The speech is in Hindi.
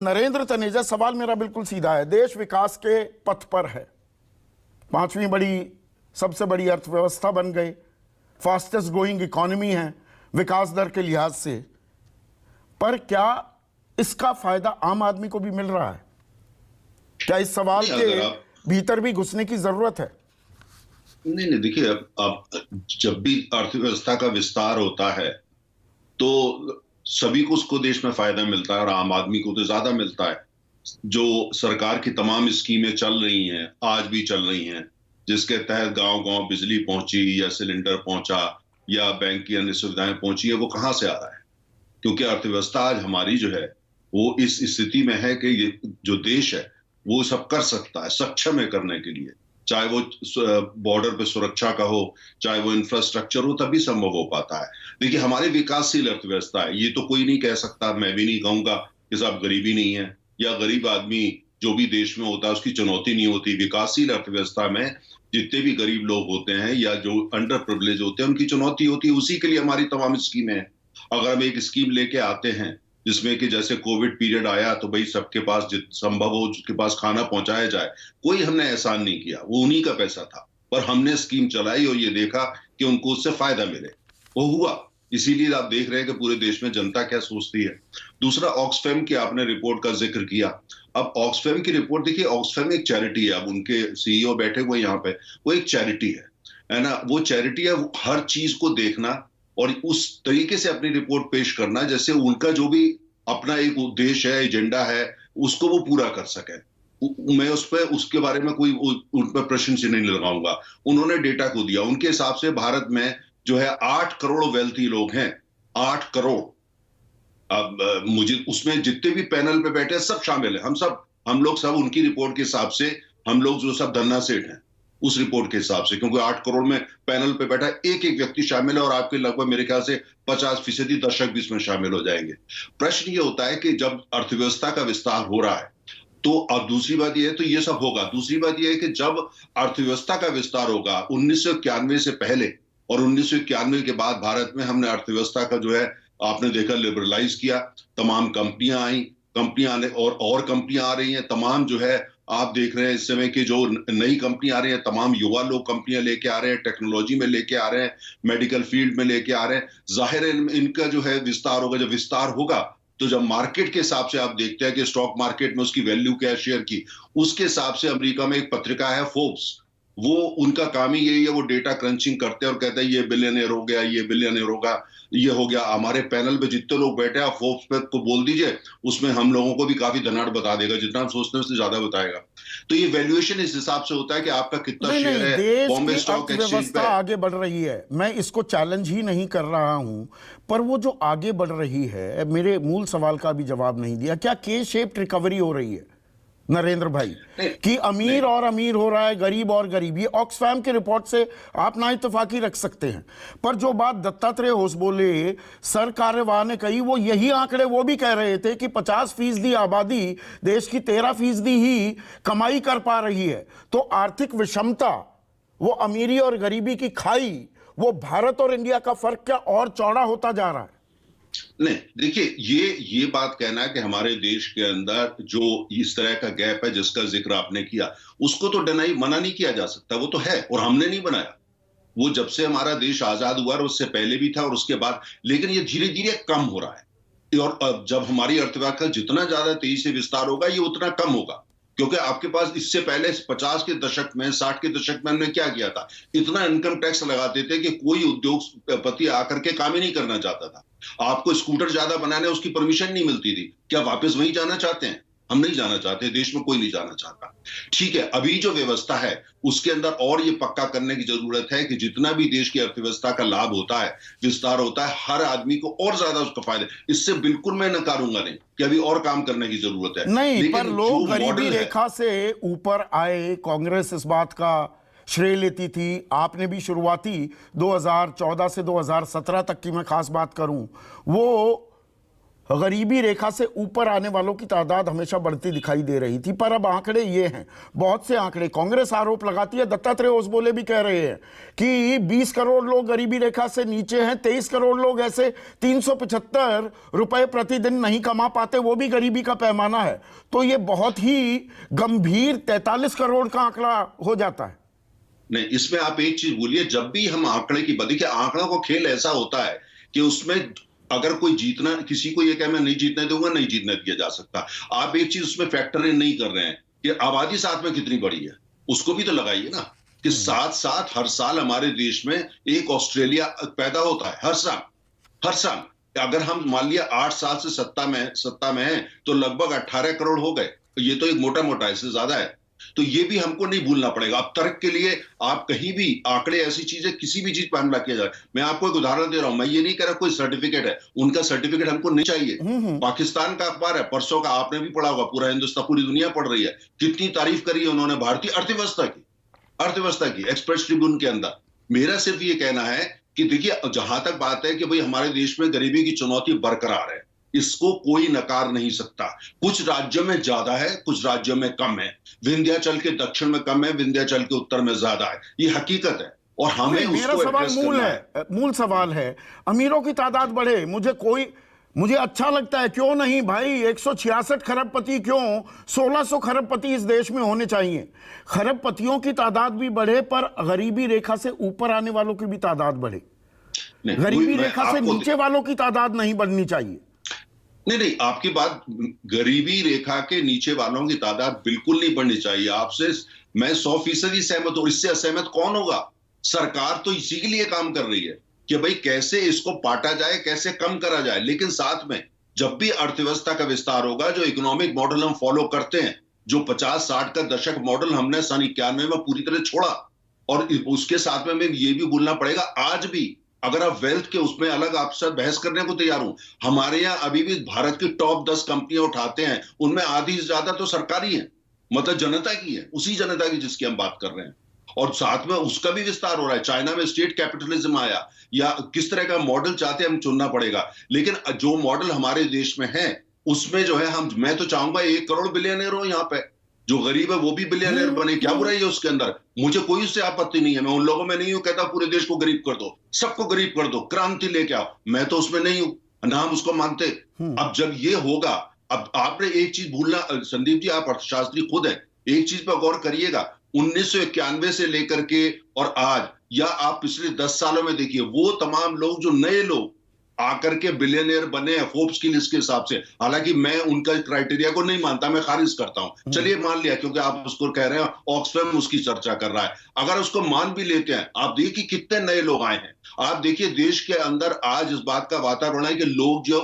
नरेंद्र तनेजा, सवाल मेरा बिल्कुल सीधा है। देश विकास के पथ पर है, पांचवी बड़ी सबसे बड़ी अर्थव्यवस्था बन गई, फास्टेस्ट ग्रोइंग इकोनॉमी है विकास दर के लिहाज से, पर क्या इसका फायदा आम आदमी को भी मिल रहा है? क्या इस सवाल के भीतर भी घुसने की जरूरत है? नहीं, देखिए, अब जब भी अर्थव्यवस्था का विस्तार होता है तो सभी को उसको देश में फायदा मिलता है और आम आदमी को तो ज्यादा मिलता है। जो सरकार की तमाम स्कीमें चल रही हैं, आज भी चल रही हैं, जिसके तहत गांव-गांव बिजली पहुंची या सिलेंडर पहुंचा या बैंक की अन्य सुविधाएं पहुंची है, वो कहां से आ रहा है? क्योंकि अर्थव्यवस्था आज हमारी जो है वो इस स्थिति में है कि ये जो देश है वो सब कर सकता है, सक्षम है करने के लिए। चाहे वो बॉर्डर पे सुरक्षा का हो, चाहे वो इंफ्रास्ट्रक्चर हो, तभी संभव हो पाता है। देखिए, हमारी विकासशील अर्थव्यवस्था है, ये तो कोई नहीं कह सकता, मैं भी नहीं कहूंगा कि साहब गरीबी नहीं है या गरीब आदमी जो भी देश में होता है उसकी चुनौती नहीं होती। विकासशील अर्थव्यवस्था में जितने भी गरीब लोग होते हैं या जो अंडर प्रिविलेज होते हैं उनकी चुनौती होती है। उसी के लिए हमारी तमाम स्कीमें हैं। अगर हम एक स्कीम लेके आते हैं जिसमें कि जैसे कोविड पीरियड आया तो भाई सबके पास जितना संभव हो उसके पास खाना पहुंचाया जाए, कोई हमने एहसान नहीं किया, वो उन्हीं का पैसा था, पर हमने स्कीम चलाई और ये देखा कि उनको उससे फायदा मिले, वो हुआ। इसीलिए आप देख रहे हैं कि पूरे देश में जनता क्या सोचती है। दूसरा, ऑक्सफैम की आपने रिपोर्ट का जिक्र किया। अब ऑक्सफैम की रिपोर्ट देखिए, ऑक्सफैम एक चैरिटी है, अब उनके सीईओ बैठे हुए यहाँ पे, वो एक चैरिटी है ना, वो चैरिटी है। हर चीज को देखना और उस तरीके से अपनी रिपोर्ट पेश करना जैसे उनका जो भी अपना एक उद्देश्य है, एजेंडा है, उसको वो पूरा कर सके। मैं उस पर उसके बारे में कोई उन पर प्रश्न से नहीं लगाऊंगा। उन्होंने डेटा को दिया, उनके हिसाब से भारत में जो है 8 करोड़ वेल्थी लोग हैं, 8 करोड़। अब मुझे उसमें जितने भी पैनल पे बैठे सब शामिल है, हम लोग सब उनकी रिपोर्ट के हिसाब से, हम लोग जो सब धन्ना सेठ हैं उस रिपोर्ट के हिसाब से, क्योंकि 8 करोड़ में पैनल पे बैठा एक एक व्यक्ति शामिल है और आपके लगभग मेरे ख्याल से 50% दर्शक भी इसमें शामिल हो जाएंगे। प्रश्न ये होता है कि जब अर्थव्यवस्था का विस्तार हो रहा है तो अब दूसरी बात यह है, तो ये सब होगा। दूसरी बात यह है कि जब अर्थव्यवस्था का विस्तार होगा 1991 से पहले और 1991 के बाद भारत में हमने अर्थव्यवस्था का जो है आपने देखा लिबरलाइज किया, तमाम कंपनियां आई, कंपनियां आने और कंपनियां आ रही हैं, तमाम जो है आप देख रहे हैं इस समय की जो नई कंपनी आ रही है, तमाम युवा लोग कंपनियां लेके आ रहे हैं, टेक्नोलॉजी में लेके आ रहे हैं, मेडिकल फील्ड में लेके आ रहे हैं। जाहिर है इनका जो है विस्तार होगा। जब विस्तार होगा तो जब मार्केट के हिसाब से आप देखते हैं कि स्टॉक मार्केट में उसकी वैल्यू क्या है शेयर की, उसके हिसाब से अमेरिका में एक पत्रिका है फोर्ब्स, वो उनका काम ही यही है, वो डेटा क्रंचिंग करते हैं और कहते हैं ये बिलियनियर हो गया, ये बिलियनियर होगा, ये हो गया। हमारे पैनल पे जितने लोग बैठे हैं आप फोर्ब्स पे को बोल दीजिए, उसमें हम लोगों को भी काफी धनाढ़ बता देगा, जितना हम सोचते हैं उससे ज्यादा बताएगा। तो ये वैल्यूएशन इस हिसाब से होता है कि आपका कितना शेयर है बॉम्बे स्टॉक एक्सचेंज पे। आगे बढ़ रही है, मैं इसको चैलेंज ही नहीं कर रहा हूं, पर वो जो आगे बढ़ रही है, मेरे मूल सवाल का भी जवाब नहीं दिया। क्या के शेप्ड रिकवरी हो रही है नरेंद्र भाई, कि अमीर और अमीर हो रहा है, गरीब और गरीब? ये ऑक्सफैम के रिपोर्ट से आप ना इत्तेफाकी रख सकते हैं, पर जो बात दत्तात्रेय होसबोले सर कार्यवाह ने कही, वो यही आंकड़े वो भी कह रहे थे कि 50% आबादी देश की 13% ही कमाई कर पा रही है। तो आर्थिक विषमता, वो अमीरी और गरीबी की खाई, वो भारत और इंडिया का फर्क क्या और चौड़ा होता जा रहा है? नहीं, देखिए, ये बात कहना है कि हमारे देश के अंदर जो इस तरह का गैप है जिसका जिक्र आपने किया, उसको तो मना नहीं किया जा सकता, वो तो है और हमने नहीं बनाया। वो जब से हमारा देश आजाद हुआ और उससे पहले भी था और उसके बाद, लेकिन ये धीरे धीरे कम हो रहा है। और जब हमारी अर्थव्यवस्था जितना ज्यादा तेजी से विस्तार होगा ये उतना कम होगा, क्योंकि आपके पास इससे पहले 50 के दशक में, 60 के दशक में हमने क्या किया था, इतना इनकम टैक्स लगाते थे कि कोई उद्योगपति आकर के काम ही नहीं करना चाहता था। आपको स्कूटर ज्यादा बनाने उसकी परमिशन नहीं मिलती थी। क्या वापस वहीं जाना चाहते हैं? हम नहीं जाना चाहते, देश में कोई नहीं जाना चाहता। ठीक है, अभी जो व्यवस्था है उसके अंदर और ये पक्का करने की जरूरत है कि जितना भी देश की अर्थव्यवस्था का लाभ होता है, विस्तार होता है, हर आदमी को और ज्यादा उसका फायदा। इससे बिल्कुल मैं नकारूंगा नहीं कि अभी और काम करने की जरूरत है, नहीं, पर लोग गरीबी रेखा से ऊपर आए, कांग्रेस इस बात का श्रेय लेती थी। आपने भी शुरुआती 2014 से 2017 तक की मैं खास बात करूं, वो गरीबी रेखा से ऊपर आने वालों की तादाद हमेशा बढ़ती दिखाई दे रही थी, पर अब आंकड़े ये हैं, बहुत से आंकड़े, कांग्रेस आरोप लगाती है, दत्तात्रेय ओसबोले भी कह रहे हैं कि 20 करोड़ लोग गरीबी रेखा से नीचे हैं, 23 करोड़ लोग ऐसे 375 रुपए प्रतिदिन नहीं कमा पाते, वो भी गरीबी का पैमाना है। तो ये बहुत ही गंभीर 43 करोड़ का आंकड़ा हो जाता है। नहीं, इसमें आप एक चीज बोलिए, जब भी हम आंकड़े की बात, देखिए आंकड़ों को खेल ऐसा होता है कि उसमें अगर कोई जीतना, किसी को ये कहे मैं नहीं जीतने दूंगा, नहीं जीतने दिया जा सकता। आप एक चीज उसमें फैक्टर इन नहीं कर रहे हैं कि आबादी साथ में कितनी बड़ी है, उसको भी तो लगाइए ना, कि साथ साथ हर साल हमारे देश में एक ऑस्ट्रेलिया पैदा होता है, हर साल। अगर हम मान लिया 8 साल से सत्ता में है तो लगभग 18 करोड़ हो गए, ये तो एक मोटा मोटा, इससे ज्यादा है। तो ये भी हमको नहीं भूलना पड़ेगा। अब तर्क के लिए आप कहीं भी आंकड़े, ऐसी चीजें, किसी भी चीज पर हमला किया जाए। मैं आपको एक उदाहरण दे रहा हूं, मैं ये नहीं कह रहा कोई सर्टिफिकेट है, उनका सर्टिफिकेट हमको नहीं चाहिए। पाकिस्तान का अखबार है, परसों का, आपने भी पढ़ा होगा, पूरा हिंदुस्तान, पूरी दुनिया पढ़ रही है, कितनी तारीफ करी है उन्होंने भारतीय अर्थव्यवस्था की एक्सप्रेस ट्रिब्यून के अंदर। मेरा सिर्फ ये कहना है कि देखिए, जहां तक बात है कि भाई हमारे देश में गरीबी की चुनौती बरकरार है, इसको कोई नकार नहीं सकता। कुछ राज्यों में ज्यादा है, कुछ राज्यों में कम है, विंध्याचल के दक्षिण में कम है, विंध्याचल के उत्तर में ज्यादा है, ये हकीकत है। और हमें मेरा सवाल मूल सवाल है, अमीरों की तादाद बढ़े, मुझे अच्छा लगता है, क्यों नहीं भाई, 166 खरबपति क्यों, 1600 खरबपति इस देश में होने चाहिए। खरबपतियों की तादाद भी बढ़े, पर गरीबी रेखा से ऊपर आने वालों की भी तादाद बढ़े। गरीबी रेखा से नीचे वालों की तादाद नहीं बढ़नी चाहिए। नहीं, आपकी बात, गरीबी रेखा के नीचे वालों की तादाद बिल्कुल नहीं बढ़नी चाहिए। आपसे मैं 100% सहमत हूं। इससे असहमत कौन होगा? सरकार तो इसी के लिए काम कर रही है कि भाई कैसे इसको पाटा जाए, कैसे कम करा जाए। लेकिन साथ में जब भी अर्थव्यवस्था का विस्तार होगा, जो इकोनॉमिक मॉडल हम फॉलो करते हैं, जो 50-60 का दशक मॉडल हमने सन 91 में पूरी तरह छोड़ा, और उसके साथ में ये भी भूलना पड़ेगा, आज भी अगर आप वेल्थ के उसमें अलग आपसे बहस करने को तैयार हूं, हमारे यहाँ अभी भी भारत की टॉप 10 कंपनियां उठाते हैं, उनमें आधी से ज्यादा तो सरकारी है, मतलब जनता की है, उसी जनता की जिसकी हम बात कर रहे हैं। और साथ में उसका भी विस्तार हो रहा है। चाइना में स्टेट कैपिटलिज्म आया, या किस तरह का मॉडल चाहते हैं हम चुनना पड़ेगा। लेकिन जो मॉडल हमारे देश में है, उसमें जो है मैं तो चाहूंगा 1 करोड़ बिलियनर हो यहाँ पे, जो गरीब है वो भी बिलियनर बने। क्या बुराई है उसके अंदर? मुझे कोई उससे आपत्ति नहीं है। मैं उन लोगों में नहीं हूं कहता पूरे देश को गरीब कर दो, सबको गरीब कर दो, क्रांति लेके आओ, मैं तो उसमें नहीं हूं, ना हम उसको मानते। अब जब ये होगा, अब आपने एक चीज भूलना, संदीप जी आप अर्थशास्त्री खुद हैं, एक चीज पर गौर करिएगा, 1991 से लेकर के और आज, या आप पिछले 10 सालों में देखिए, वो तमाम लोग, जो नए लोग आकर के बिलियनियर बने हैं फोर्ब्स की लिस्ट के हिसाब से, हालांकि मैं उनका क्राइटेरिया को नहीं मानता, मैं खारिज करता हूं, चलिए मान लिया, क्योंकि आप उसको कह रहे हैं, ऑक्सफैम उसकी चर्चा कर रहा है, अगर उसको मान भी लेते हैं, आप देखिए कितने नए लोग आए हैं। आप देखिए देश के अंदर आज इस बात का वातावरण है कि लोग जो